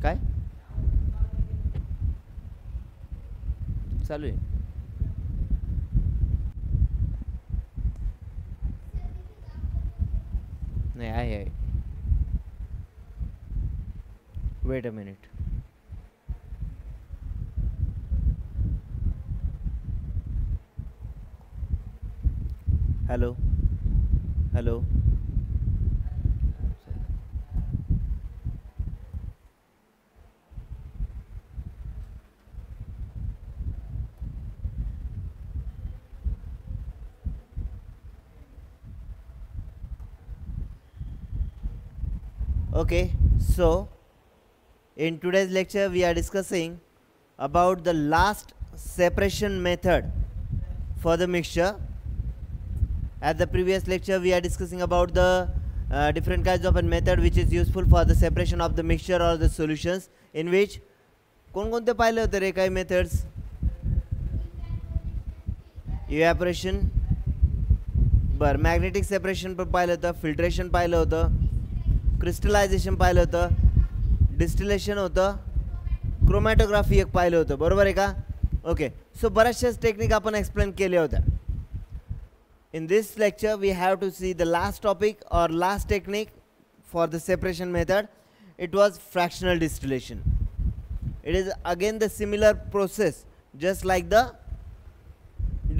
काय चालू आहे? नाही आहे. Weight a minute. Hello hello. Okay, so in today's lecture we are discussing about the last separation method for the mixture. At the previous lecture we are discussing about the different kinds of a method which is useful for the separation of the mixture or the solutions, in which कोणकोणते पाहिले होते रे काही methods? Evaporation, बरं magnetic separation पण पाहिलं होतं, filtration पाहिलं होतं, क्रिस्टलायझेशन पाहिलं होतं, डिस्टिलेशन होतं, क्रोमॅटोग्राफी एक पाहिलं होतं, बरोबर आहे का? ओके, सो बऱ्याचशाच टेक्निक आपण एक्सप्लेन केल्या होत्या. In this lecture we have to see the last topic or last technique for the separation method. It was fractional distillation. It is again the similar process just like the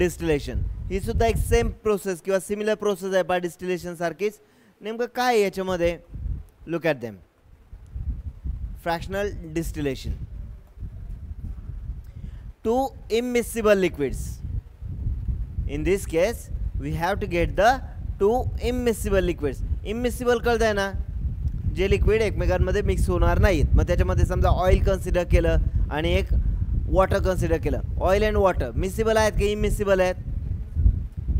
distillation. ही सुद्धा एक same process किंवा similar process आहे bye distillation सारखीच. नेमकं काय आहे याच्यामध्ये? Look at them. Fractional distillation. Two immiscible liquids. In this case, we have to get the two immiscible liquids. Immiscible कळत आहे ना, जे लिक्विड एकमेकांमध्ये मिक्स होणार नाहीत. मग त्याच्यामध्ये समजा ऑइल कन्सिडर केलं आणि एक वॉटर कन्सिडर केलं. ऑइल अँड वॉटर मिक्सिबल आहेत की इमिसिबल आहेत?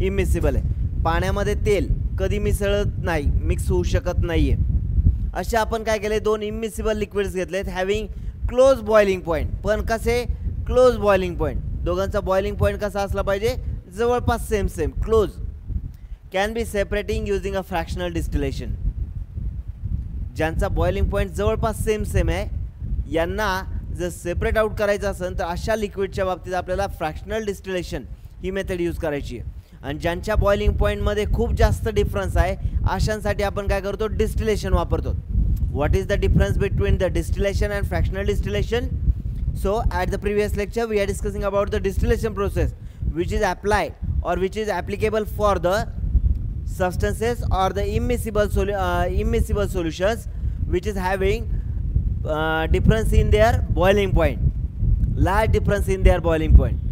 इमिसिबल आहे. पाण्यामध्ये तेल कधी मिसळत नाही, मिक्स होऊ शकत नाहीये. असे आपण काय केले, दोन इमिसिबल लिक्विड्स घेतलेत हॅव्हिंग क्लोज बॉइलिंग पॉईंट. पण कसे? Close boiling point. दोघांचा बॉइलिंग पॉईंट कसा असला पाहिजे? जवळपास same same, close. Can be separating using a fractional distillation. ज्यांचा बॉइलिंग पॉईंट जवळपास सेम सेम आहे यांना जर सेपरेट आउट करायचं असेल तर अशा लिक्विडच्या बाबतीत आपल्याला फ्रॅक्शनल डिस्टिलेशन ही मेथड यूज करायची आहे. आणि ज्यांच्या बॉइलिंग पॉईंटमध्ये खूप जास्त डिफरन्स आहे अशांसाठी आपण काय करतो? डिस्टिलेशन वापरतो. What is the difference between the distillation and fractional distillation? So at the previous lecture we are discussing about the distillation process which is applied or which is applicable for the substances or the immiscible solutions which is having difference in their boiling point, large difference in their boiling point.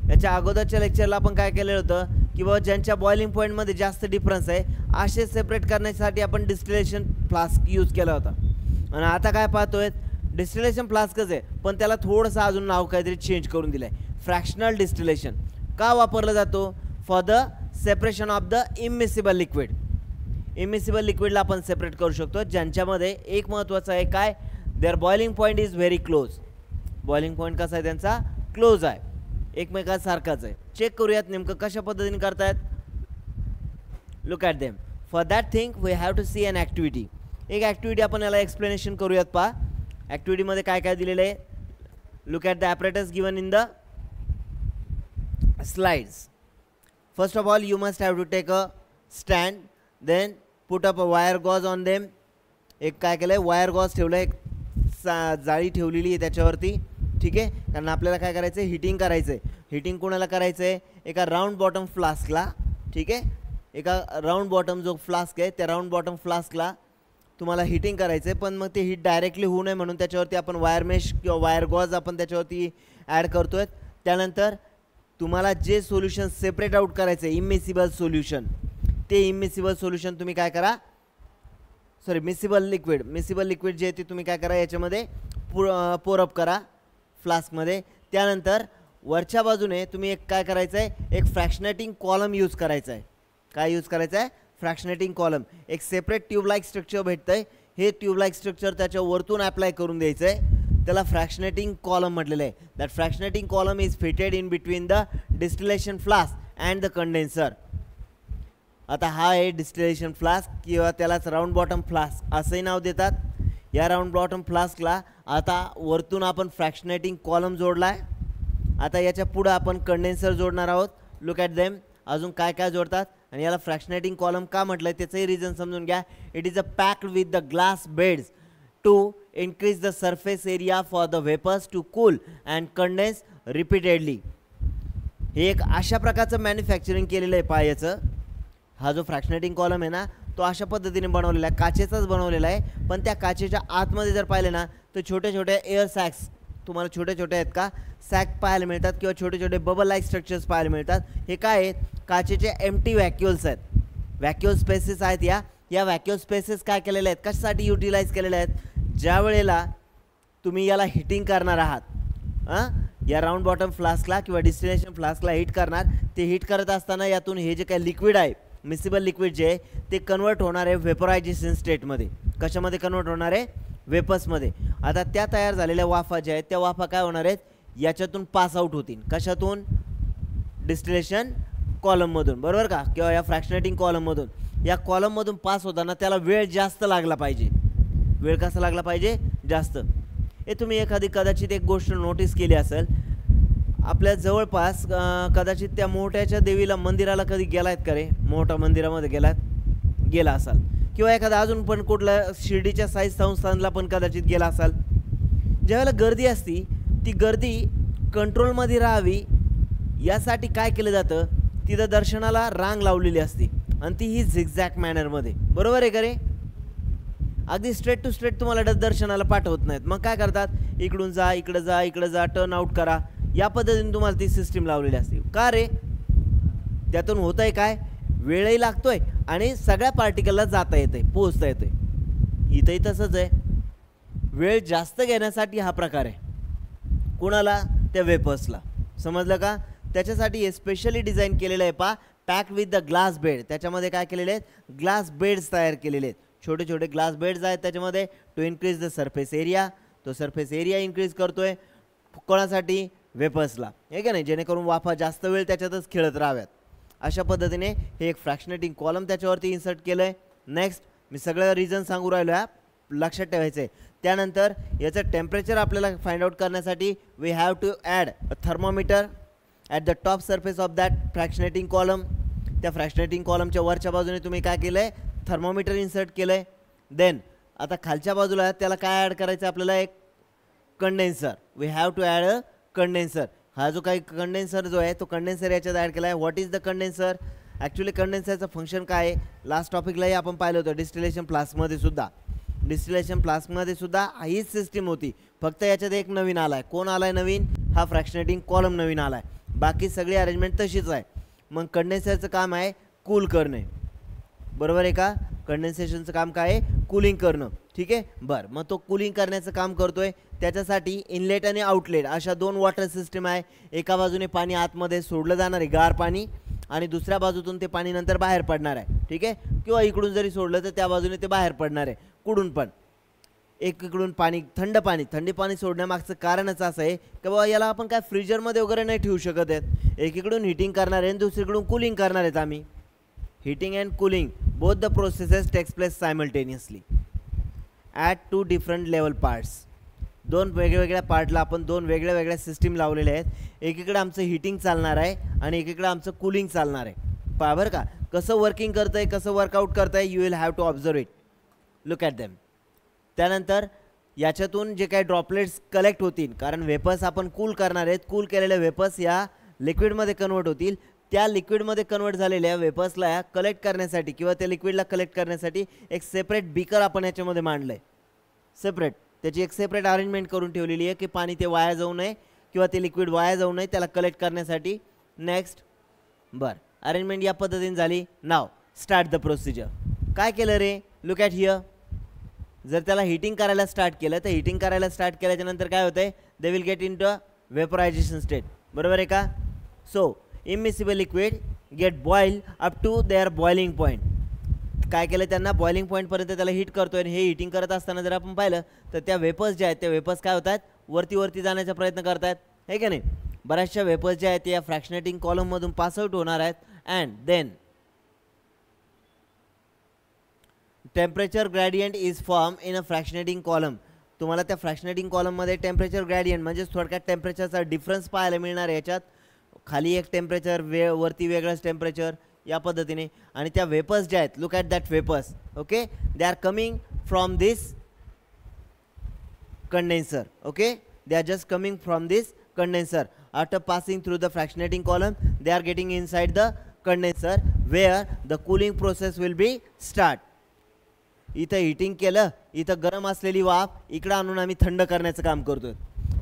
याच्या अगोदरच्या लेक्चरला आपण काय केलं होतं की बाबा ज्यांच्या boiling पॉईंटमध्ये जास्त डिफरन्स आहे असे सेपरेट करण्यासाठी आपण डिस्टिलेशन फ्लास्क यूज केला होता. आणि आता काय पाहतोय, डिस्टिलेशन फ्लास्कच आहे पण त्याला थोडंसं अजून नाव काहीतरी चेंज करून दिलं आहे, फ्रॅक्शनल डिस्टिलेशन. का वापरला जातो? For the separation of the immiscible liquid. Immiscible लिक्विडला आपण सेपरेट करू शकतो ज्यांच्यामध्ये एक महत्त्वाचं आहे काय, there boiling point is very close. Boiling point कसा आहे त्यांचा? क्लोज आहे, एकमेकांसारखाच आहे. चेक करूयात नेमकं कशा पद्धतीने करतायत. Look at them. For that thing we have to see an activity. एक ॲक्टिव्हिटी आपण याला एक्सप्लेनेशन करूयात. पहा ॲक्टिव्हिटीमध्ये काय काय दिलेलं आहे. Look at the apparatus given in the slides. First of all you must have to take a stand, then put up a wire gauze on them. एक काय केलं आहे, वायर गॉज ठेवलं आहे, एक जाळी ठेवलेली आहे त्याच्यावरती. ठीक आहे, कारण आपल्याला काय करायचं आहे, हिटिंग करायचं आहे. हिटिंग कोणाला करायचं आहे? एका राऊंड बॉटम फ्लास्कला. ठीक आहे, एका राऊंड बॉटम जो फ्लास्क आहे त्या राऊंड बॉटम फ्लास्कला तुम्हाला हिटिंग करायचं आहे. पण मग ते हीट डायरेक्टली होऊ नये म्हणून त्याच्यावरती आपण वायर मेश किंवा वायर गॉज आपण त्याच्यावरती ॲड करतो आहे. त्यानंतर तुम्हाला जे सोल्युशन सेपरेट आउट करायचं आहे इमिसिबल सोल्युशन, ते इमिसिबल सोल्युशन तुम्ही काय करा, सॉरी मिसिबल लिक्विड जे आहे ते तुम्ही काय करा याच्यामध्ये पोरअप करा फ्लास्कमध्ये. त्यानंतर वरच्या बाजूने तुम्ही एक काय करायचं आहे, एक फ्रॅक्शनेटिंग कॉलम यूज करायचा आहे. काय यूज करायचं आहे? फ्रॅक्शनेटिंग कॉलम. एक सेपरेट ट्यूबलाईक स्ट्रक्चर भेटतं आहे, हे ट्यूबलाईक स्ट्रक्चर त्याच्या वरतून अप्लाय करून द्यायचं आहे. त्याला फ्रॅक्शनेटिंग कॉलम म्हटलेलं आहे. That fractionating column is fitted in between the distillation flask and the condenser. आता हा आहे डिस्टिलेशन फ्लास्क किंवा त्यालाच राऊंड बॉटम फ्लास्क असंही नाव देतात. या राऊंड बॉटम फ्लास्कला आता वरतून आपण फ्रॅक्शनेटिंग कॉलम जोडला आहे. आता याच्या पुढं आपण कंडेन्सर जोडणार आहोत. Look at them. अजून काय काय जोडतात आणि याला फ्रॅक्शनेटिंग कॉलम का म्हटलं आहे त्याचंही रिझन समजून घ्या. It is a packed with the glass beads to increase the surface area for the vapours to cool and condense repeatedly. हे एक अशा प्रकारचं मॅन्युफॅक्चरिंग केलेलं आहे पायाचं. हा जो फ्रॅक्शनेटिंग कॉलम आहे ना तो अशा पद्धतीने बनवलेला आहे, काचेचाच बनवलेला आहे. पण त्या काचेच्या आतमध्ये जर पाहिले ना तर छोटे छोटे एअर सॅक्स तुम्हाला छोटे छोटे आहेत का सॅक पाहायला मिळतात किंवा छोटे छोटे बबल लाईक स्ट्रक्चर्स पाहायला मिळतात. हे काय आहेत? काचेचे एम्प्टी व्हॅक्युल्स आहेत, व्हॅक्युल स्पेसेस आहेत. या व्हॅक्युल स्पेसेस काय केलेले आहेत, कशासाठी युटिलाइज केलेले आहेत? ज्या वेळेला तुम्ही याला हिटिंग करणार आहात या राऊंड बॉटम फ्लास्कला किंवा डिस्टिलेशन फ्लास्कला हिट करणार, ते हिट करत असताना यातून हे जे काही लिक्विड आहे मिसिबल लिक्विड जे आहे ते कन्वर्ट होणार आहे वेपरायझेशन स्टेटमध्ये. कशामध्ये कन्वर्ट होणार आहे? वेपर्समध्ये. आता त्या तयार झालेल्या वाफा ज्या आहेत त्या वाफा काय होणार आहेत? याच्यातून पास आउट होतील. कशातून? डिस्टिलेशन कॉलममधून, बरोबर का, किंवा या फ्रॅक्शनेटिंग कॉलममधून. या कॉलममधून पास होताना त्याला वेळ जास्त लागला पाहिजे. वेळ कसा लागला पाहिजे? जास्त. हे तुम्ही एखादी कदाचित एक गोष्ट नोटीस केली असेल, आपल्या जवळपास कदाचित त्या मोठ्याच्या देवीला मंदिराला कधी गेलायत का रे? मोठ्या मंदिरामध्ये गेला असाल किंवा एखादा अजून पण कुठल्या शिर्डीच्या साई संस्थानला पण कदाचित गेला असाल. ज्यावेळेला गर्दी असती ती गर्दी कंट्रोलमध्ये राहावी यासाठी काय केलं जातं, तिथं दर्शनाला रांग लावलेली असते आणि ती ही झिगझॅग मॅनरमध्ये, बरोबर आहे का रे? अगदी स्ट्रेट टू स्ट्रेट तुम्हाला दर्शनाला पाठवत नाहीत. मग काय करतात? इकडून जा, इकडं जा, इकडं जा, टर्न आउट करा, या पद्धतीने तुम्हाला ती सिस्टीम लावलेली असते. का रे? त्यातून होत आहे काय? वेळही लागतोय आणि सगळ्या पार्टिकलला जाता येते, पोहोचता येते. इथंही तसंच आहे, वेळ जास्त घेण्यासाठी हा प्रकार आहे. कुणाला? त्या वेपर्सला. समजलं का? त्याच्यासाठी हे स्पेशली डिझाईन केलेलं आहे पा, pack with the glass bed. त्याच्यामध्ये काय केलेले आहेत? ग्लास बेड्स तयार केलेले आहेत. छोटे छोटे ग्लास बेड्स आहेत त्याच्यामध्ये to increase the surface area. तो सरफेस एरिया इन्क्रीज करतोय कोणासाठी? वेपर्सला, हे का नाही, जेणेकरून वाफा जास्त वेळ त्याच्यातच खेळत राहाव्यात. अशा पद्धतीने हे एक फ्रॅक्शनेटिंग कॉलम त्याच्यावरती इन्सर्ट केलं आहे. नेक्स्ट मी सगळं रिझन सांगू राहिलो आहे, लक्षात ठेवायचं आहे. त्यानंतर याचं टेम्परेचर आपल्याला फाइंड आउट करण्यासाठी we have to add a thermometer at the top surface of that fractionating column. त्या फ्रॅक्शनेटिंग कॉलमच्या वरच्या बाजूने तुम्ही काय केलं आहे? थर्मोमीटर इन्सर्ट केलं आहे. देन आता खालच्या बाजूला त्याला काय ॲड करायचं आपल्याला? एक condenser. We have to add a condenser. हा जो काही कंडेन्सर जो आहे तो कंडेन्सर याच्यात ॲड केला आहे. What is the condenser? Actually कंडेन्सरचं फंक्शन काय आहे? लास्ट टॉपिकलाही आपण पाहिलं होतं. डिस्टिलेशन फ्लास्कमध्ये सुद्धा हीच सिस्टीम होती, फक्त याच्यात एक नवीन आला आहे. कोण आला आहे नवीन? हा फ्रॅक्शनेटिंग कॉलम नवीन आला आहे. बाकी सगळी अरेंजमेंट तशीच आहे. मग कंडेन्सरचं काम आहे कूल करणे, बरोबर आहे का? कंडेन्सेशनचं काम काय आहे? कूलिंग करणं. ठीक आहे, बरं. मग तो कूलिंग करण्याचं काम करतोय. त्याच्यासाठी इनलेट आणि आउटलेट अशा दोन वॉटर सिस्टीम आहे. एका बाजूने पाणी आतमध्ये सोडलं जाणार आहे, गार पाणी, आणि दुसऱ्या बाजूतून ते पाणी नंतर बाहेर पडणार आहे. ठीक आहे, किंवा इकडून जरी सोडलं तर त्या बाजूने ते बाहेर पडणार आहे, कुठून पण. एकीकडून पाणी, थंडी पाणी सोडण्यामागचं कारणच असं आहे की बाबा याला आपण काय फ्रीजरमध्ये वगैरे नाही ठेवू शकत आहेत. एकीकडून हिटिंग करणार आहे आणि दुसरीकडून कूलिंग करणार आहेत आम्ही. Heating and cooling both the processes takes place simultaneously at two different level parts. दोन वेगवेगळ्या पार्टला आपण दोन वेगळ्या वेगळ्या सिस्टीम लावलेल्या आहेत. एकीकडे आमचं हिटिंग चालणार आहे आणि एकीकडे आमचं कूलिंग चालणार आहे. पहा बरं का कसं वर्किंग करतं आहे, कसं वर्कआउट करतं आहे. You will have to observe it, look at them. त्यानंतर याच्यातून जे काही ड्रॉपलेट्स कलेक्ट होतील, कारण वेपर्स आपण कूल करणार आहेत, कूल केलेले वेपर्स या लिक्विडमध्ये कन्वर्ट होतील. त्या लिक्विडमध्ये कन्वर्ट झालेल्या वेपर्सला कलेक्ट करण्यासाठी किंवा त्या लिक्विडला कलेक्ट करण्यासाठी एक सेपरेट बीकर आपण याच्यामध्ये मांडलं आहे. सेपरेट त्याची एक सेपरेट अरेंजमेंट करून ठेवलेली आहे की पाणी ते वाया जाऊ नये किंवा ते लिक्विड वाया जाऊ नये त्याला कलेक्ट करण्यासाठी. नेक्स्ट, बरं, अरेंजमेंट या पद्धतीने झाली. नाव स्टार्ट द प्रोसिजर. काय केलं रे? Look at here. जर त्याला हिटिंग करायला स्टार्ट केलं तर हिटिंग करायला स्टार्ट केल्याच्यानंतर काय होतं आहे? They will get in to vaporisation state, बरोबर आहे का? So immiscible liquid get boil up to their boiling point. काय केलं त्यांना? बॉइलिंग पॉईंटपर्यंत त्याला हिट करतोय. आणि हे हिटिंग करत असताना जर आपण पाहिलं तर त्या वेपर्स ज्या आहेत त्या वेपर्स काय होतात? वरती जाण्याचा प्रयत्न करत आहेत, हे का नाही? बऱ्याचशा वेपर्स ज्या आहेत त्या फ्रॅक्शनेटिंग कॉलममधून पास आउट होणार आहेत. And then temperature gradient is form in a fractionating column. तुम्हाला त्या फ्रॅक्शनेटिंग कॉलममध्ये टेम्परेचर ग्रॅडियंट म्हणजे थोडक्यात टेम्परेचरचा डिफरन्स पाहायला मिळणार आहे. याच्यात खाली एक टेम्परेचर वरती वेगळंच टेम्परेचर या पद्धतीने. आणि त्या वेपर्स ज्या आहेत, look at that vapours. Okay, they are coming from this condenser. Okay, they are just coming from this condenser. After passing through the fractionating column, they are getting inside the condenser where the cooling process will be start. इथं heating केलं, इथं गरम असलेली वाफ इकडं आणून आम्ही थंड करण्याचं काम करतोय,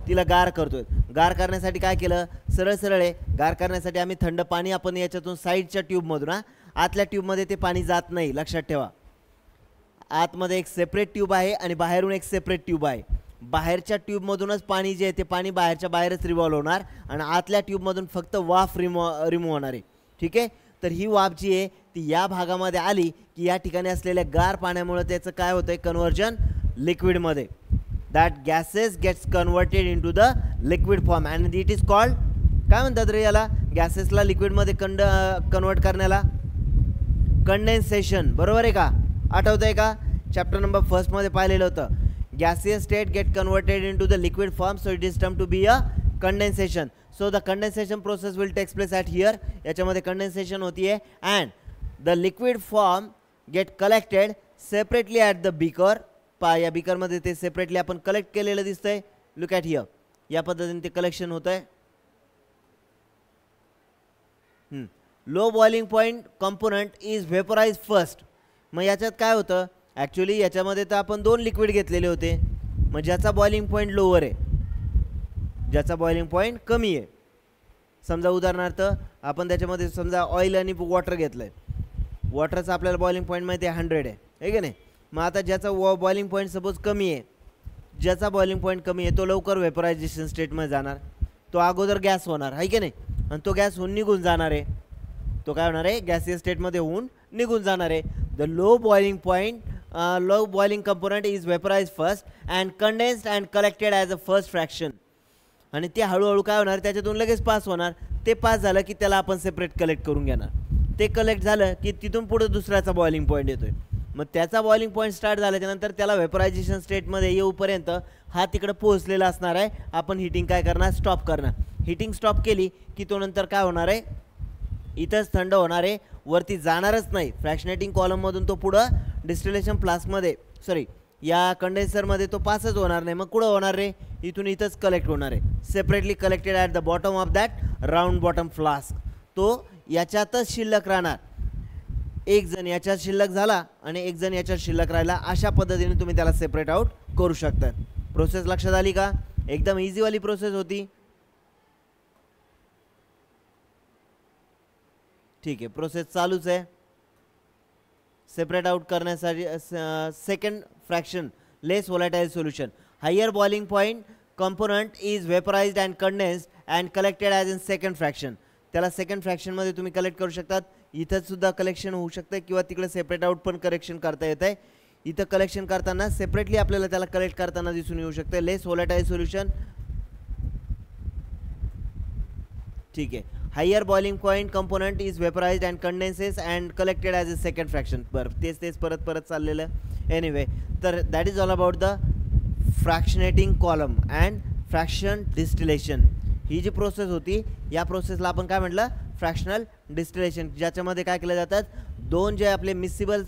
तिला गार करतोय. गार करण्यासाठी काय केलं, सरळ सरळ आहे. गार करण्यासाठी आम्ही थंड पाणी आपण याच्यातून साईडच्या ट्यूबमधून, आतल्या ट्यूबमध्ये ते पाणी जात नाही, लक्षात ठेवा. आतमध्ये एक सेपरेट ट्यूब आहे आणि बाहेरून एक सेपरेट ट्यूब आहे. बाहेरच्या ट्यूबमधूनच पाणी जे आहे ते पाणी बाहेरच्या बाहेरच रिव्हॉल्व होणार आणि आतल्या ट्यूबमधून फक्त वाफ रिमूव्ह होणार आहे. ठीक आहे, तर ही वाफ जी आहे ती या भागामध्ये आली की या ठिकाणी असलेल्या गार पाण्यामुळे त्याचं काय होतंय, कन्व्हर्जन लिक्विडमध्ये. That gases gets converted into the liquid form and it is called, काय म्हणतात रे याला, गॅसेसला लिक्विडमध्ये कन्वर्ट करण्याला कंडेन्सेशन. बरोबर आहे का, आठवतं आहे का, चॅप्टर नंबर 1 मध्ये पाहिलेलं होतं. gaseous state get converted into the liquid form, so it is termed to be a condensation. So the condensation process will take place at here. याच्यामध्ये condensation होती है and the liquid form get collected separately at the beaker. पा या beaker मध्ये ते separately आपण collect केलेलं दिसतंय. Look at here. या पद्धतीने ते collection होत आहे. Low boiling point component is vaporized first. मग याच्यात काय होतं, ॲक्च्युली याच्यामध्ये तर आपण 2 लिक्विड घेतलेले होते. मग ज्याचा बॉइलिंग पॉईंट लोअर आहे, ज्याचा बॉइलिंग पॉईंट कमी आहे. समजा उदाहरणार्थ आपण त्याच्यामध्ये समजा ऑइल आणि वॉटर घेतलं आहे. वॉटरचा आपल्याला बॉइलिंग पॉईंट माहिती आहे 100 आहे की नाही. मग आता ज्याचा बॉइलिंग पॉईंट सपोज कमी आहे, ज्याचा बॉइलिंग पॉईंट कमी आहे तो लवकर वेपरायझेशन स्टेटमध्ये जाणार. तो अगोदर गॅस होणार आहे की नाही, आणि तो गॅस होऊन निघून जाणार आहे. तो काय होणार आहे, गॅसियस स्टेटमध्ये होऊन निघून जाणार आहे. The low boiling component is vaporized first and condensed and collected as a first fraction. आणि ते हळूहळू काय होणार, त्याच्यातून लगेच पास होणार. ते पास झालं की त्याला आपण सेपरेट कलेक्ट करून घेणार. ते कलेक्ट झालं की तिथून पुढे दुसऱ्याचा बॉइलिंग पॉईंट येतोय. मग त्याचा बॉइलिंग पॉईंट स्टार्ट झाल्याच्यानंतर त्याला वेपरायझेशन स्टेटमध्ये येऊपर्यंत हा तिकडे पोहोचलेला असणार आहे. आपण हीटिंग काय करणार, स्टॉप करणार. हीटिंग स्टॉप केली की तो नंतर काय होणार आहे, इथंच थंड होणार आहे, वरती जाणारच नाही. फ्रॅक्शनेटिंग कॉलममधून तो पुढं डिस्टिलेशन फ्लास्कमध्ये, सॉरी या कंडेन्सरमध्ये तो पासच होणार नाही. मग कुठं होणार रे, इथून इथंच कलेक्ट होणार आहे. Separately collected at the bottom of that round bottom flask. तो याच्यातच शिल्लक राहणार. एक जण याच्यात शिल्लक झाला आणि एक जण याच्यात शिल्लक राहिला. अशा पद्धतीने तुम्ही त्याला सेपरेट आउट करू शकता. प्रोसेस लक्षात आली का, एकदम इझीवाली प्रोसेस होती. ठीक आहे, प्रोसेस चालूच आहे. सेपरेट आउट करण्यासाठी second fraction less volatile solution. Higher boiling point component is vaporised and condensed and collected as in second fraction. त्याला सेकंड फ्रॅक्शनमध्ये तुम्ही कलेक्ट करू शकतात. इथं सुद्धा कलेक्शन होऊ शकतं किंवा तिकडे सेपरेट आउट पण करेक्शन करता येत आहे. इथं कलेक्शन करताना सेपरेटली आपल्याला त्याला कलेक्ट करताना दिसून येऊ शकतं. Less volatile solution. ठीक आहे, higher boiling point component is vaporised and condenses and collected as a second fraction. बरं, तेच परत चाललेलं. एनिवे, तर that is all about the fractionating column and fraction distillation. ही जी प्रोसेस होती या प्रोसेसला आपण काय म्हटलं, फ्रॅक्शनल डिस्टिलेशन. ज्याच्यामध्ये काय केलं जातात, 2 जे आपले मिक्सिबल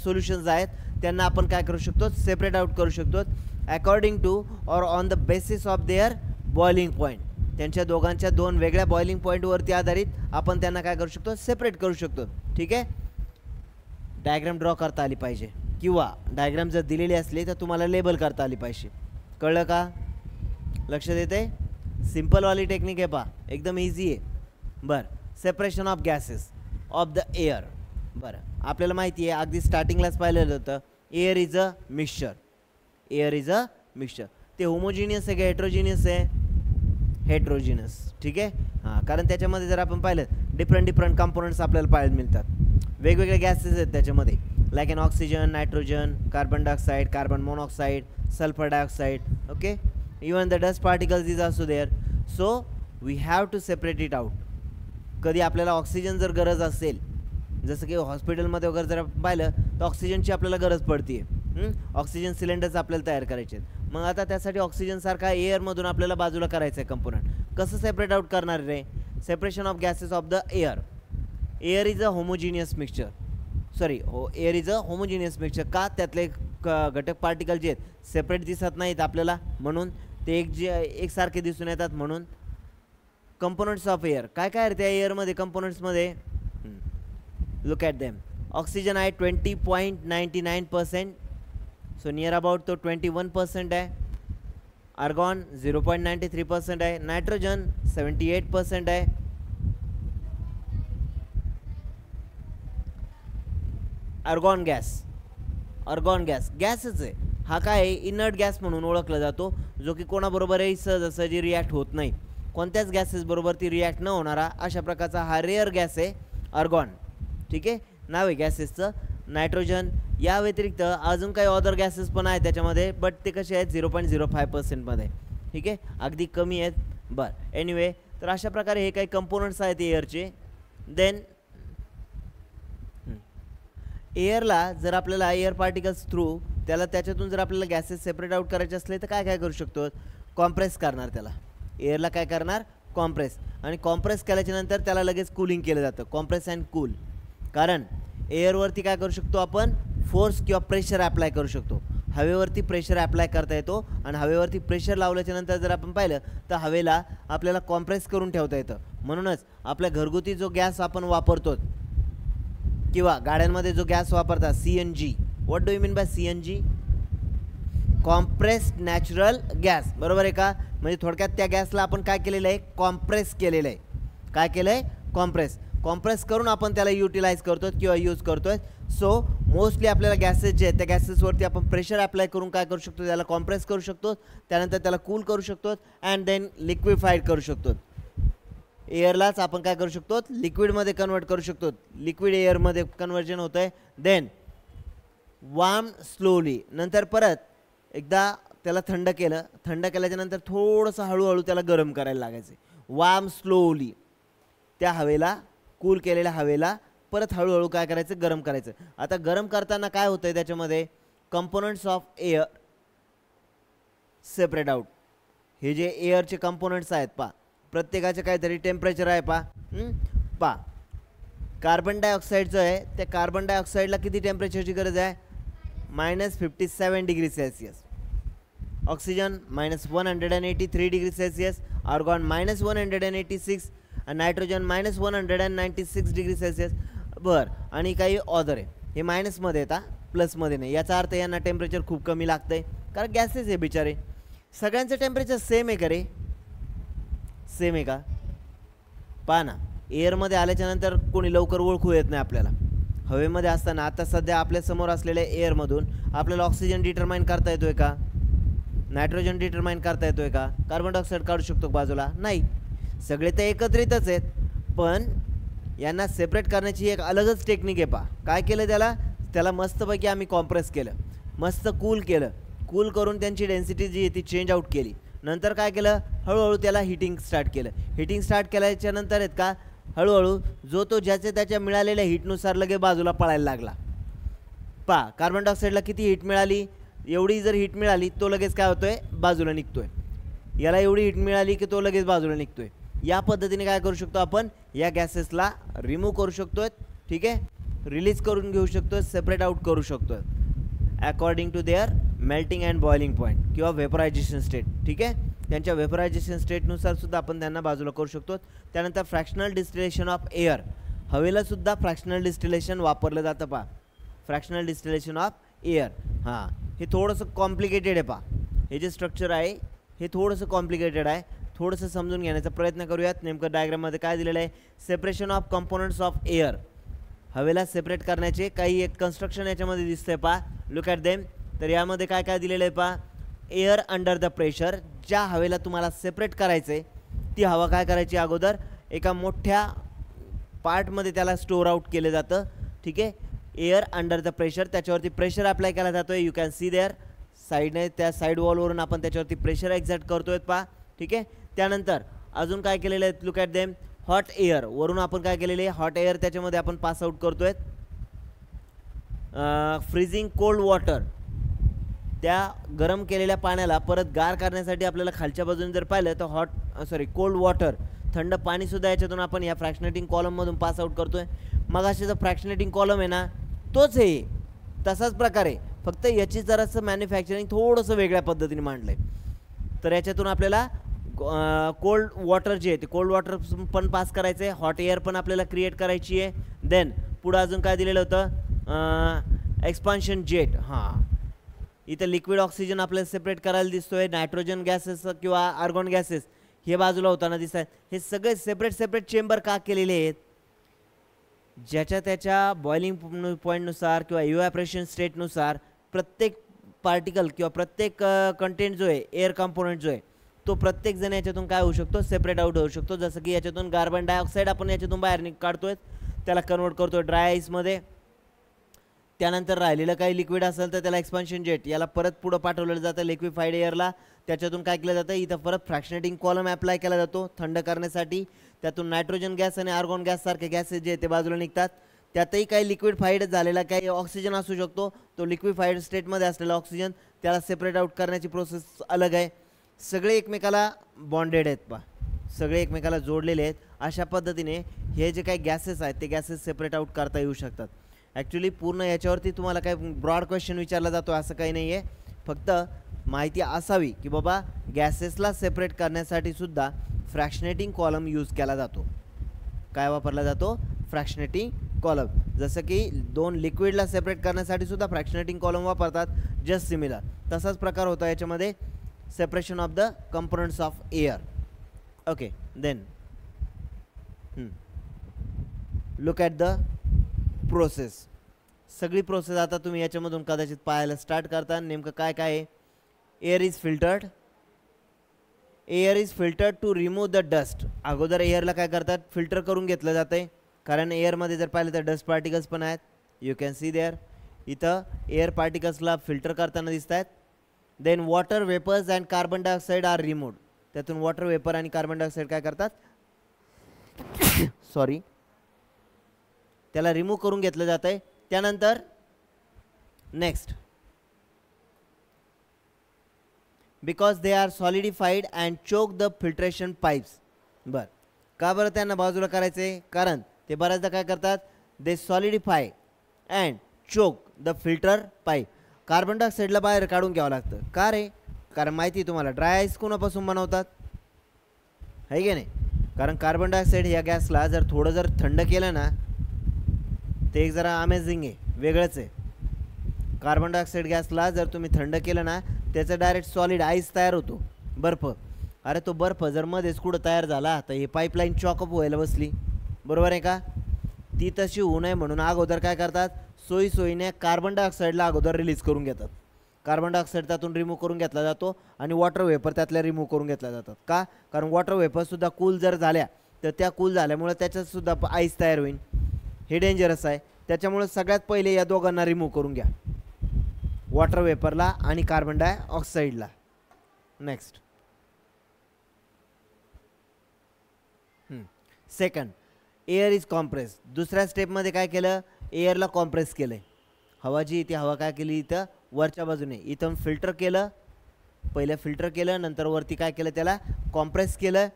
सोल्युशन्स आहेत त्यांना आपण काय करू शकतो, सेपरेट आउट करू शकतो अकॉर्डिंग टू और on the basis of their boiling point. त्यांच्या दोघांच्या 2 वेगळ्या बॉइलिंग पॉईंटवरती आधारित आपण त्यांना काय करू शकतो, सेपरेट करू शकतो. ठीक आहे, डायग्राम ड्रॉ करता आली पाहिजे किंवा डायग्राम जर दिलेली असली तर तुम्हाला लेबल करता आली पाहिजे. कळलं का, लक्षात येते. सिम्पलवाली टेक्निक आहे पहा, एकदम इझी आहे. बरं, separation of gases of the air. बरं, आपल्याला माहिती आहे अगदी स्टार्टिंगलाच पाहिलेलं होतं, air is a mixture. Air is a mixture. ते होमोजिनियस आहे का हेट्रोजिनियस आहे, हेट्रोजिनस. ठीक आहे, हां, कारण त्याच्यामध्ये जर आपण पाहिलं डिफरंट कंपोनंट्स आपल्याला पाहायला मिळतात. वेगवेगळे गॅसेस आहेत त्याच्यामध्ये, like an oxygen, nitrogen, carbon dioxide, carbon monoxide, sulphur dioxide. Okay, even the dust particles is also there. So we have to separate it out. कधी आपल्याला ऑक्सिजन जर गरज असेल जसं की हॉस्पिटलमध्ये वगैरे जर आपण पाहिलं तर ऑक्सिजनची आपल्याला गरज पडते. ऑक्सिजन सिलेंडर्स आपल्याला तयार करायचे आहेत. मग आता त्यासाठी ऑक्सिजनसारखा एअरमधून आपल्याला बाजूला करायचं आहे कंपोनंट. कसं सेपरेट आउट करणार रे? Separation of gases of the air. Air is a homogeneous mixture. Air is a homogeneous mixture. का? त्यातले घटक पार्टिकल जे आहेत सेपरेट दिसत नाहीत आपल्याला, म्हणून ते एकसारखे दिसून येतात. म्हणून कंपोनंट्स ऑफ एअर काय काय आहे त्या एअरमध्ये कंपोनंट्समध्ये? Look at them. ऑक्सिजन आहे 20.99%, सो नियर अबाउट तो 21% आहे. आर्गॉन 0.93% आहे. नायट्रोजन 78% आहे. आर्गॉन गॅस गॅसच आहे. हा काय इनर्ट गॅस म्हणून ओळखला जातो, जो की कोणाबरोबरही सहजासहजी रिॲक्ट होत नाही. कोणत्याच गॅसेस बरोबर ती रिॲक्ट न होणारा अशा प्रकारचा हा रेअर गॅस आहे आर्गॉन. ठीक आहे, नाव आहे गॅसेसचं. नायट्रोजन या व्यतिरिक्त अजून काही अदर गॅसेस पण आहेत त्याच्यामध्ये, बट ते कसे आहेत 0.05%मध्ये. ठीक आहे, अगदी कमी आहेत. बरं, एनिवे, तर अशा प्रकारे हे काही कंपोनंट्स आहेत एअरचे. देन एअरला जर आपल्याला एअर पार्टिकल्स थ्रू त्याच्यातून जर आपल्याला गॅसेस सेपरेट आउट करायचे असले तर काय काय करू शकतो? कॉम्प्रेस करणार. त्याला एअरला काय करणार? कॉम्प्रेस. आणि कॉम्प्रेस केल्याच्यानंतर त्याला लगेच कूलिंग केलं जातं. Compress and cool. कारण एअरवरती काय करू शकतो आपण? फोर्स किंवा प्रेशर अप्लाय करू शकतो. हवेवरती प्रेशर अप्लाय करता येतो आणि हवेवरती प्रेशर लावल्याच्यानंतर जर आपण पाहिलं तर हवेला आपल्याला कॉम्प्रेस करून ठेवता येतं. म्हणूनच आपल्या घरगुती जो गॅस आपण वापरतो किंवा गाड्यांमध्ये जो गॅस वापरतात CNG, what do you mean by CNG? Compressed natural gas. बरोबर आहे का? म्हणजे थोडक्यात त्या गॅसला आपण काय केलेलं आहे? कॉम्प्रेस केलेलं आहे. काय केलं आहे? कॉम्प्रेस करून आपण त्याला युटिलाइज करतो किंवा यूज करतोय. सो मोस्टली आपल्याला गॅसेस जे आहेत त्या गॅसेसवरती आपण प्रेशर अप्लाय करून काय करू शकतो? त्याला कॉम्प्रेस करू शकतो, त्यानंतर त्याला कूल करू शकतो अँड देन लिक्विफाईड करू शकतो. एअरलाच आपण काय करू शकतो? लिक्विडमध्ये कन्वर्ट करू शकतो. लिक्विड एअरमध्ये कन्वर्जन होतं आहे. Then warm slowly. नंतर परत एकदा त्याला थंड केल्याच्यानंतर थोडंसं हळूहळू त्याला गरम करायला लागायचं. Warm slowly. त्या हवेला, कूल केलेल्या हवेला परत हळूहळू काय करायचं? गरम करायचं. आता गरम करताना काय होतं आहे त्याच्यामध्ये? Components of air separate out. हे जे एअरचे कंपोनंट्स आहेत प्रत्येकाचे काहीतरी टेम्परेचर आहे कार्बन डायऑक्साईडचं आहे. त्या कार्बन डायऑक्साईडला किती टेम्परेचरची गरज आहे? -57 degree Celsius. Oxygen -183 degree Celsius. Argon -186 आणि नायट्रोजन -196 डिग्री सेल्सिअस. बरं, आणि काही ऑदर आहे हे मायनसमध्ये येतात, प्लसमध्ये नाही. याचा अर्थ यांना टेम्परेचर खूप कमी लागतं आहे, कारण गॅसेस आहे बिचारे. सगळ्यांचं टेम्परेचर सेम आहे का रे? सेम आहे का? पहा ना, एअरमध्ये आल्याच्यानंतर कोणी लवकर ओळखू येत नाही आपल्याला. हवेमध्ये असताना आता सध्या आपल्यासमोर असलेल्या एअरमधून आपल्याला ऑक्सिजन डिटरमाइन करता येतो आहे का? नायट्रोजन डिटरमाइन करता येतो आहे का? कार्बन डायऑक्साईड काढू शकतो बाजूला? नाही. सगळे तर एकत्रितच आहेत, पण यांना सेपरेट करण्याची एक अलगच टेक्निक आहे. काय केलं त्याला मस्तपैकी आम्ही कॉम्प्रेस केलं, मस्त कूल केलं. कूल करून त्यांची डेन्सिटी जी आहे ती चेंज आउट केली. नंतर काय केलं? हळूहळू त्याला हिटिंग स्टार्ट केलं. हिटिंग स्टार्ट केल्याच्यानंतर आहेत का हळूहळू जो तो ज्याच्या मिळालेल्या हीटनुसार लगे बाजूला पळायला लागला. कार्बन डायऑक्साईडला किती हीट मिळाली? एवढी जर हीट मिळाली तो लगेच काय होतोय? बाजूला निघतोय. याला एवढी हीट मिळाली की तो लगेच बाजूला निघतोय. या पद्धतीने काय करू शकतो आपण? या गॅसेसला रिमूव्ह करू शकतोय. ठीक आहे, रिलीज करून घेऊ शकतो, सेपरेट आउट करू शकतो according to their melting and boiling point किंवा वेपरायझेशन स्टेट. ठीक आहे, त्यांच्या वेपरायझेशन स्टेटनुसार सुद्धा आपण त्यांना बाजूला करू शकतो. त्यानंतर फ्रॅक्शनल डिस्टिलेशन ऑफ एअर. हवेला सुद्धा फ्रॅक्शनल डिस्टिलेशन वापरलं जातं. Fractional distillation of air. हे थोडंसं कॉम्प्लिकेटेड आहे. हे जे स्ट्रक्चर आहे हे थोडंसं कॉम्प्लिकेटेड आहे. थोडंसं समजून घेण्याचा प्रयत्न करूयात. नेमकं डायग्राममध्ये काय दिलेलं आहे? Separation of components of air. हवेला सेपरेट करण्याचे काही एक कन्स्ट्रक्शन याच्यामध्ये दिसतंय. Look at them. तर यामध्ये काय काय दिलेलं आहे? Air under the pressure. ज्या हवेला तुम्हाला सेपरेट करायचं आहे ती हवा काय करायची? अगोदर एका मोठ्या पार्टमध्ये त्याला स्टोअर आउट केलं जातं. ठीक आहे, एअर अंडर द प्रेशर. त्याच्यावरती प्रेशर अप्लाय केला जातो आहे. यू कॅन सी देअर साईडने, त्या साईड वॉलवरून आपण त्याच्यावरती प्रेशर एक्झर्ट करतोय. ठीक आहे, त्यानंतर अजून काय केलेलं आहे? Look at them. Hot air, वरून आपण काय केलेले हॉट एअर त्याच्यामध्ये आपण पास आउट करतोय. फ्रीजिंग कोल्ड वॉटर, त्या गरम केलेल्या पाण्याला परत गार करण्यासाठी आपल्याला खालच्या बाजूने जर पाहिलं तर कोल्ड वॉटर, थंड पाणीसुद्धा याच्यातून आपण या फ्रॅक्शनेटिंग कॉलममधून पास आउट करतोय. मग असे जो फ्रॅक्शनेटिंग कॉलम आहे ना तोच आहे, तसाच प्रकार आहे, फक्त याची जरासं मॅन्युफॅक्चरिंग थोडंसं वेगळ्या पद्धतीने मांडलं आहे. तर याच्यातून आपल्याला कोल्ड वॉटर जे आहे ते कोल्ड वॉटर पण पास करायचं आहे, हॉट एअर पण आपल्याला क्रिएट करायची आहे. देन पुढं अजून काय दिलेलं होतं, एक्सपान्शन जेट. हां, इथं लिक्विड ऑक्सिजन आपल्याला सेपरेट करायला दिसतोय, नायट्रोजन गॅसेस किंवा आर्गॉन गॅसेस हे बाजूला होताना दिसत आहेत. हे सगळे सेपरेट चेंबर का केलेले आहेत, ज्याच्या त्याच्या बॉइलिंग पॉईंटनुसार किंवा इव्हॅपरेशन स्टेटनुसार प्रत्येक पार्टिकल किंवा प्रत्येक कंटेंट जो आहे, एअर कंपोनंट जो आहे, तो प्रत्येक जण याच्यातून काय होऊ शकतो, सेपरेट आउट होऊ शकतो. जसं की याच्यातून कार्बन डायऑक्साईड आपण याच्यातून बाहेर काढतोय, त्याला कन्वर्ट करतोय ड्राय आईसमध्ये. त्यानंतर राहिलेलं काही लिक्विड असेल तर त्याला एक्सपान्शन जेट, याला परत पुढं पाठवलेलं जातं लिक्विफाईड एअरला. त्याच्यातून काय केलं जातं, इथं परत फ्रॅक्शनेटिंग कॉलम अप्लाय केला जातो थंड करण्यासाठी. त्यातून नायट्रोजन गॅस आणि आर्गॉन गॅस सारखे गॅसेस जे ते बाजूला निघतात. त्यातही काही लिक्विडफाईड झालेला काही ऑक्सिजन असू शकतो, तो लिक्विफाईड स्टेटमध्ये असलेला ऑक्सिजन त्याला सेपरेट आउट करण्याची प्रोसेस अलग आहे. सगळे एकमेकाला बॉन्डेड आहेत पा, सगळे एकमेकाला जोडलेले आहेत. अशा पद्धतीने हे जे काही गॅसेस आहेत ते गॅसेस सेपरेट आउट करता येऊ शकतात. ॲक्च्युली पूर्ण याच्यावरती तुम्हाला काही ब्रॉड क्वेश्चन विचारला जातो असं काही नाही आहे, फक्त माहिती असावी की बाबा गॅसेसला सेपरेट करण्यासाठी सुद्धा फ्रॅक्शनेटिंग कॉलम यूज केला जातो. काय वापरला जातो, फ्रॅक्शनेटिंग कॉलम. जसं की दोन लिक्विडला सेपरेट करण्यासाठी सुद्धा फ्रॅक्शनेटिंग कॉलम वापरतात, जस्ट सिमिलर तसाच प्रकार होता याच्यामध्ये, separation of the components of air. Okay, then look at the process. सगळी प्रोसेस आता तुम्ही याच्यामधून कदाचित पाहायला स्टार्ट करता. नेमकं काय काय आहे, air is filtered, air is filtered to remove the dust. अगोदर एअरला काय करतात, फिल्टर करून घेतलं जातं आहे, कारण एअरमध्ये जर पाहिलं तर डस्ट पार्टिकल्स पण आहेत. यू कॅन सी देअर, इथं एअर पार्टिकल्सला फिल्टर करताना दिसत आहेत. Then water vapours and carbon dioxide are removed. त्यातून वॉटर वेपर आणि कार्बन डायऑक्साईड काय करतात सॉरी त्याला रिमूव्ह करून घेतलं जातं आहे. त्यानंतर next, because they are solidified and choke the filtration pipes. बरं, का बरं त्यांना बाजूला करायचं आहे, कारण ते बऱ्याचदा काय करतात, they solidify and choke the filter pipe. Carbon डायऑक्साईडला बाहेर काढून घ्यावं लागतं. का रे, कारण माहिती आहे तुम्हाला ड्राय आईस कोणापासून बनवतात, आहे की नाही. कारण कार्बन डायऑक्साईड या गॅसला जर थोडं जर थंड केलं ना ते एक जरा अमेझिंग आहे, वेगळंच आहे. कार्बन डायऑक्साईड गॅसला जर तुम्ही थंड केलं ना त्याचं डायरेक्ट सॉलिड आईस तयार होतो, बर्फ. अरे तो बर्फ जर मध्येच कुठं तयार झाला तर ही पाईपलाईन चॉकअप व्हायला बसली, बरोबर आहे का. ती तशी होऊ नये म्हणून अगोदर काय करतात, सोयीने कार्बन डायऑक्साईडला अगोदर रिलीज करून घेतात. कार्बन डायऑक्साईड त्यातून रिमूव्ह करून घेतला जातो आणि वॉटर वेपर त्यातल्या रिमूव्ह करून घेतल्या जातात. का, कारण वॉटर वेपरसुद्धा कूल जर झाल्या तर त्या कूल झाल्यामुळे त्याच्यातसुद्धा आईस तयार होईल, हे डेंजरस आहे. त्याच्यामुळे सगळ्यात पहिले या दोघांना रिमूव्ह करून घ्या, वॉटर वेपरला आणि कार्बन डायऑक्साईडला. Next, second, air is compress. दुसऱ्या स्टेपमध्ये काय केलं, एअरला कॉम्प्रेस केलं आहे. हवा जी ती हवा काय केली, इथं वरच्या बाजूने इथं फिल्टर केलं, पहिलं फिल्टर केलं, नंतर वरती काय केलं, त्याला कॉम्प्रेस केलं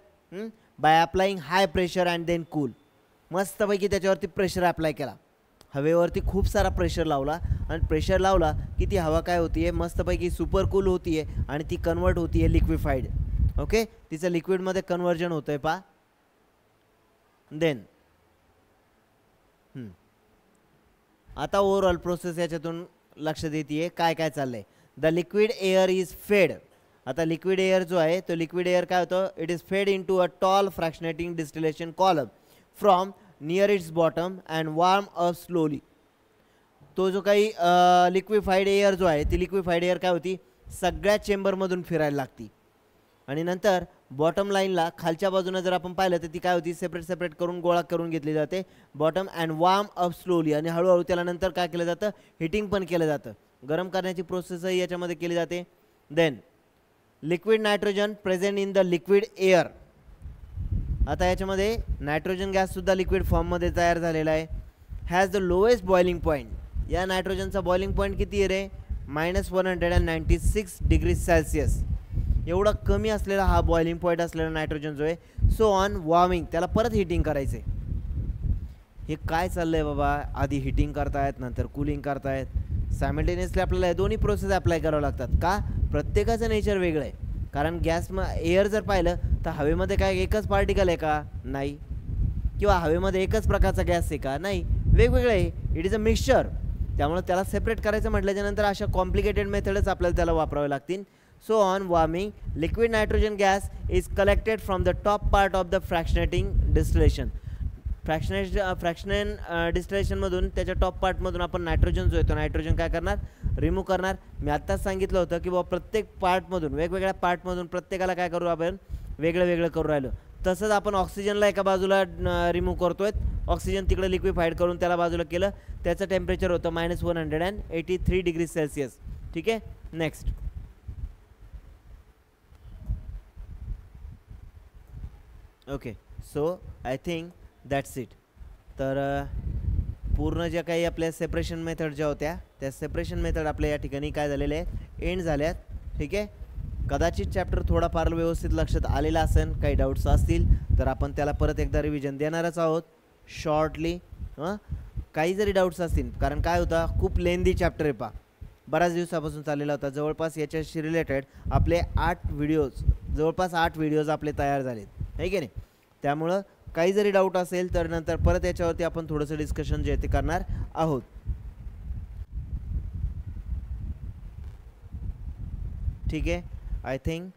by applying high pressure and then cool. मस्तपैकी त्याच्यावरती प्रेशर अप्लाय केला, हवेवरती खूप सारा प्रेशर लावला आणि प्रेशर लावला की ती हवा काय होती आहे, मस्तपैकी सुपर कूल होती आहे आणि ती कन्वर्ट होती आहे लिक्विफाईड. ओके, तिचं लिक्विडमध्ये कन्वर्जन होतं आहे पा. देन आता ओव्हरऑल प्रोसेस याच्यातून लक्षात येते काय काय चाललंय. The liquid air is fed. आता लिक्विड एअर जो आहे तो लिक्विड एअर काय होतं, it is fed into a tall fractionating distillation column from near its bottom and warm up slowly. तो जो काही लिक्विफाईड एअर जो आहे ती लिक्विफाईड एअर काय होती, सगळ्या चेंबरमधून फिरायला लागती आणि नंतर बॉटम लाईनला खालच्या बाजूने जर आपण पाहिलं तर ती काय होती, सेपरेट करून गोळा करून घेतली जाते bottom and warm up slowly. आणि हळूहळू त्याला नंतर काय केलं जातं, हिटिंग पण केलं जातं, गरम करण्याची प्रोसेसही याच्यामध्ये केली जाते. Then liquid nitrogen present in the liquid air आता याच्यामध्ये नायट्रोजन गॅससुद्धा लिक्विड फॉर्ममध्ये तयार झालेला आहे. Has the lowest boiling point. या नायट्रोजनचा बॉइलिंग पॉईंट किती आहे रे? -196 डिग्री सेल्सिअस. एवढा कमी असलेला हा बॉइलिंग पॉईंट असलेला नायट्रोजन जो आहे. सो ऑन वॉर्मिंग, त्याला परत हिटिंग करायचे. हे काय चाललं आहे बाबा? आधी हिटिंग करतायत, नंतर कूलिंग करतायत. सायमल्टेनियसली आपल्याला दोन्ही प्रोसेस अप्लाय करावं लागतात. का? प्रत्येकाचं नेचर वेगळं आहे. कारण गॅस एअर जर पाहिलं तर हवेमध्ये काय एकच पार्टिकल आहे का? नाही. किंवा हवेमध्ये एकच प्रकारचा गॅस आहे का? नाही. वेगवेगळं आहे. It is a mixture. त्यामुळे त्याला सेपरेट करायचं म्हटल्याच्यानंतर अशा कॉम्प्लिकेटेड मेथडच आपल्याला त्याला वापरावे लागतील. So on warming, liquid nitrogen gas is collected from the top part of the fractionating distillation. Fractionation डिस्टिलेशनमधून त्याच्या टॉप पार्टमधून आपण नायट्रोजन जो आहे तो नायट्रोजन काय करणार? रिमूव्ह करणार. मी आत्ताच सांगितलं होतं की बाबा प्रत्येक पार्टमधून, वेगवेगळ्या पार्टमधून प्रत्येकाला काय करू आपण? वेगळं वेगळं करू राहिलो. तसंच आपण ऑक्सिजनला एका बाजूला रिमूव्ह करतोय. ऑक्सिजन तिकडे लिक्विफाईड करून त्याला बाजूला केलं. त्याचं टेम्परेचर होतं -183 डिग्री सेल्सिअस. ठीक आहे. Next. Okay. So I think that's it. तर पूर्ण ज्या काही आपल्या सेपरेशन मेथड ज्या होत्या त्या सेपरेशन मेथड आपल्या या ठिकाणी काय झालेले आहे? एंड झाल्यात. ठीक आहे. कदाचित चॅप्टर थोडाफार व्यवस्थित लक्षात आलेला असेल. काही डाऊट्स असतील तर आपण त्याला परत एकदा रिव्हिजन देणारच आहोत शॉर्टली. काही जरी डाऊट्स असतील, कारण काय होता, खूप लेंदी चॅप्टर आहे पा, बऱ्याच दिवसापासून चाललेला होता. जवळपास याच्याशी रिलेटेड आपले 8 व्हिडिओज आपले तयार झालेत, आहे की नाही. त्यामुळं काही जरी डाऊट असेल तर नंतर परत याच्यावरती आपण थोडंसं डिस्कशन जे ते करणार आहोत. ठीक आहे. I think